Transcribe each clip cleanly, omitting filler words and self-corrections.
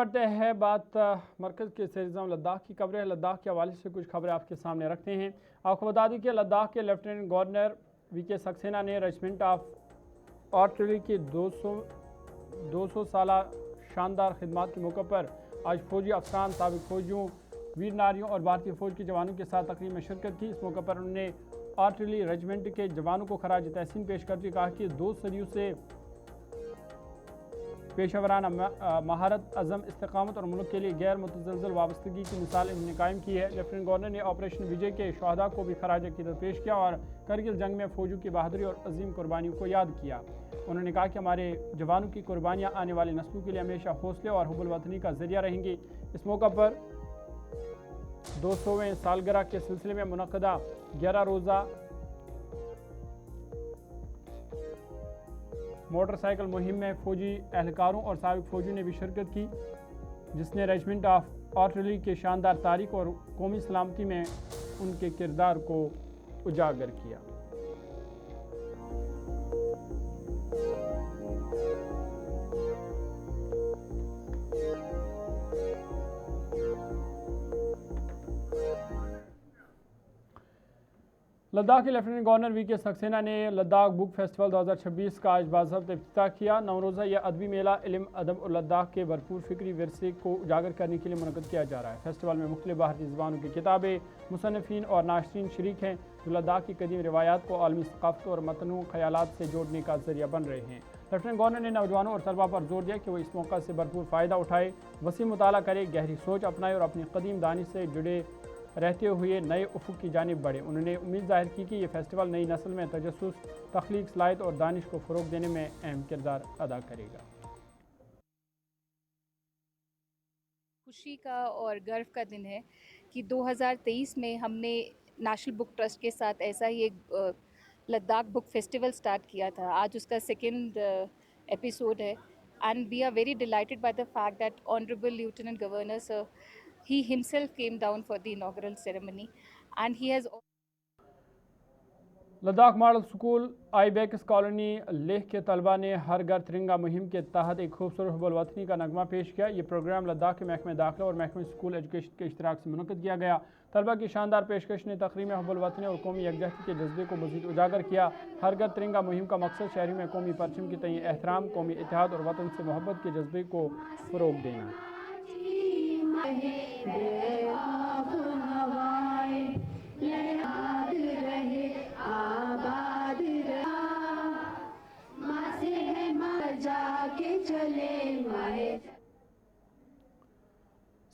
کرتے ہیں بات مرکز کے سیر نظام لداخ کی خبریں۔ لداخ کے حوالے سے کچھ خبریں آپ کے سامنے رکھتے ہیں۔ آپ کو بتا دیں کہ لداخ کے لیفٹیننٹ گورنر وی کے سکسینہ نے ریجمنٹ آف آرٹلری کی 200 سالہ شاندار خدمات کے موقع پر آج فوجی افسران، سابق فوجیوں، ویر ناریوں اور بھارتی فوج کے جوانوں کے ساتھ تقریب میں شرکت کی۔ اس موقع پر انہوں نے آرٹلری ریجمنٹ کے جوانوں کو خراج تحسین پیش کرتے ہوئے کہا کہ 2 صدیوں سے پیشہ ورانہ مہارت، عزم، استقامت اور ملک کے لیے غیر متزلزل وابستگی کی مثال انہوں نے قائم کی ہے۔ لیفٹیننٹ گورنر نے آپریشن وجے کے شہداء کو بھی خراج عقیدت پیش کیا اور کرگل جنگ میں فوجیوں کی بہادری اور عظیم قربانیوں کو یاد کیا۔ انہوں نے کہا کہ ہمارے جوانوں کی قربانیاں آنے والی نسلوں کے لیے ہمیشہ حوصلے اور حب الوطنی کا ذریعہ رہیں گی۔ اس موقع پر 200ویں سالگرہ کے سلسلے میں منعقدہ 11 روزہ موٹر سائیکل مہم میں فوجی اہلکاروں اور سابق فوجیوں نے بھی شرکت کی، جس نے ریجمنٹ آف آرٹلری کے شاندار تاریخ اور قومی سلامتی میں ان کے کردار کو اجاگر کیا۔ لداخ کے لیفٹیننٹ گورنر وی کے سکسینہ نے لداخ بک فیسٹیول 2026 کا آج باضابطہ افتتاح کیا۔ 9 روزہ یہ ادبی میلہ علم، ادب اور لداخ کے بھرپور فکری ورثے کو اجاگر کرنے کے لیے منعقد کیا جا رہا ہے۔ فیسٹیول میں مختلف بھارتی زبانوں کی کتابیں، مصنفین اور ناشرین شریک ہیں جو لداخ کی قدیم روایات کو عالمی ثقافت اور متنوع خیالات سے جوڑنے کا ذریعہ بن رہے ہیں۔ لیفٹیننٹ گورنر نے نوجوانوں اور طلباء پر زور دیا کہ وہ اس موقع سے بھرپور فائدہ اٹھائے، وسیع مطالعہ کرے، گہری سوچ اپنائے اور اپنی قدیم دانش سے جڑے رہتے ہوئے نئے افق کی جانب بڑھے۔ انہوں نے امید ظاہر کی کہ یہ فیسٹیول نئی نسل میں تجسس، تخلیق صلاحیت اور دانش کو فروغ دینے میں اہم کردار ادا کرے گا۔ خوشی کا اور گرو کا دن ہے کہ 2023 میں ہم نے نیشنل بک ٹرسٹ کے ساتھ ایسا ہی ایک لداخ بک فیسٹیول سٹارٹ کیا تھا۔ آج اس کا سیکنڈ ایپیسوڈ ہے and we are very delighted by the fact that honourable lieutenant governor sir he himself came down for the inaugural ceremony and he has Ladakh model school Ibex colony Leh کے طلبہ نے ہر گھر ترنگا مہم کے تحت ایک خوبصورت حب الوطنی کا نغمہ پیش کیا۔ یہ پروگرام لداخ کے محکمہ داخلہ اور محکمہ اسکول ایجوکیشن کے اشتراک سے منعقد کیا گیا۔ طلبہ کی شاندار پیشکش نے تقریب میں حب الوطنی اور قومی یکجہتی کے جذبے کو مزید اجاگر کیا۔ ہر گھر ترنگا مہم کا مقصد شہریوں میں قومی پرچم کے تئیں احترام، قومی اتحاد اور وطن سے محبت کے جذبے کو فروغ دینا۔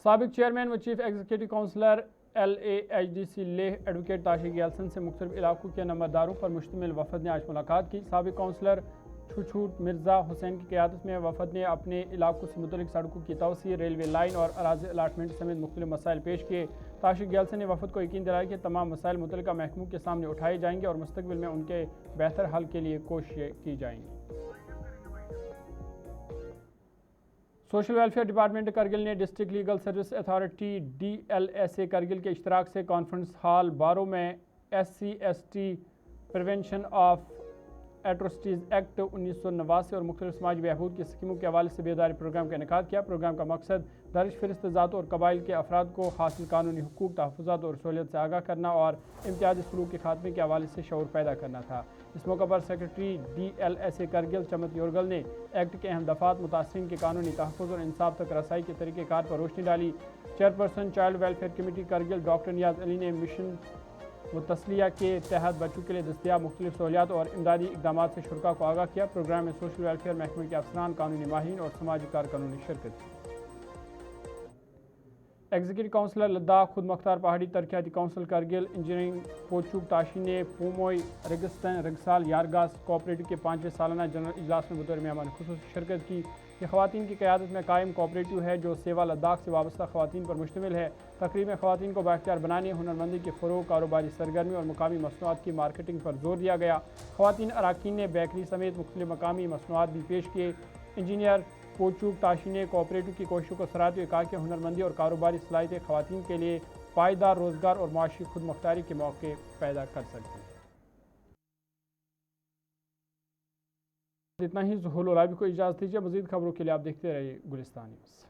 سابق چیئرمین و chief executive councillor LAHDC Leh advocate Tashi Gyalson سے مختلف علاقوں کے نمبرداروں پر مشتمل وفد نے آج ملاقات کی۔ سابق کونسلر چھوچھوٹ مرزا حسین کی قیادت میں وفد نے اپنے علاقوں سے متعلق سڑکوں کی توسیع، ریلوے لائن اور اراضی الاٹمنٹ سمیت مختلف مسائل پیش کیے۔ تاشق گیلسن نے وفد کو یقین دلایا کہ تمام مسائل متعلقہ محکموں کے سامنے اٹھائے جائیں گے اور مستقبل میں ان کے بہتر حل کے لیے کوششیں کی جائیں گی۔ سوشل ویلفیئر ڈپارٹمنٹ کرگل نے district legal service authority DLSA Kargil کے اشتراک سے کانفرنس ہال بارو میں SC/ST پریونشن آف ایٹروسٹیز ایکٹ 1989 اور مختلف سماجی بہبود کی اسکیموں کے حوالے سے بیداری پروگرام کا انعقاد کیا۔ پروگرام کا مقصد درج فہرست ذاتوں اور قبائل کے افراد کو حاصل قانونی حقوق، تحفظات اور سہولیات سے آگاہ کرنا اور امتیازی سلوک کے خاتمے کے حوالے سے شعور پیدا کرنا تھا۔ اس موقع پر سیکرٹری DLSA کرگل چمت یورگل نے ایکٹ کے اہم دفعات، متاثرین کے قانونی تحفظ اور انصاف تک رسائی کے طریقہ کار پر روشنی ڈالی۔ Chairperson child welfare committee Kargil doctor Niaz Ali نے مشن و تسلیہ کے تحت بچوں کے لیے دستیاب مختلف سہولیات اور امدادی اقدامات سے شرکاء کو آگاہ کیا۔ پروگرام میں سوشل ویلفیئر محکمے کے افسران، قانونی ماہرین اور سماجی کارکنوں نے شرکت کی۔ ایگزیکٹو کونسلر لداخ، خود مختار پہاڑی ترقیاتی کونسل کرگل انجینئرنگ پوچوک تاشی نے پوموئی ریگستان رگسال یارگاس کوآپریٹو کے 5ویں سالانہ جنرل اجلاس میں بطور مہمان خصوصی شرکت کی۔ یہ خواتین کی قیادت میں قائم کوآپریٹو ہے جو سیوا لداخ سے وابستہ خواتین پر مشتمل ہے۔ تقریب میں خواتین کو بااختیار بنانے، ہنرمندی کے فروغ، کاروباری سرگرمی اور مقامی مصنوعات کی مارکیٹنگ پر زور دیا گیا۔ خواتین اراکین نے بیکری سمیت مختلف مقامی مصنوعات بھی پیش کیے۔ انجینئر پوچوک تاشی نے کوآپریٹو کی کوششوں کو سراہتے ہوئے کہا کہ ہنرمندی اور کاروباری صلاحیتیں خواتین کے لیے پائیدار روزگار اور معاشی خود مختاری کے مواقع پیدا کر سکتی ہیں۔ اتنا ہی، ظہور العابی کو اجازت دیجیے۔ مزید خبروں کے لیے آپ دیکھتے رہیے گلستان نیوز۔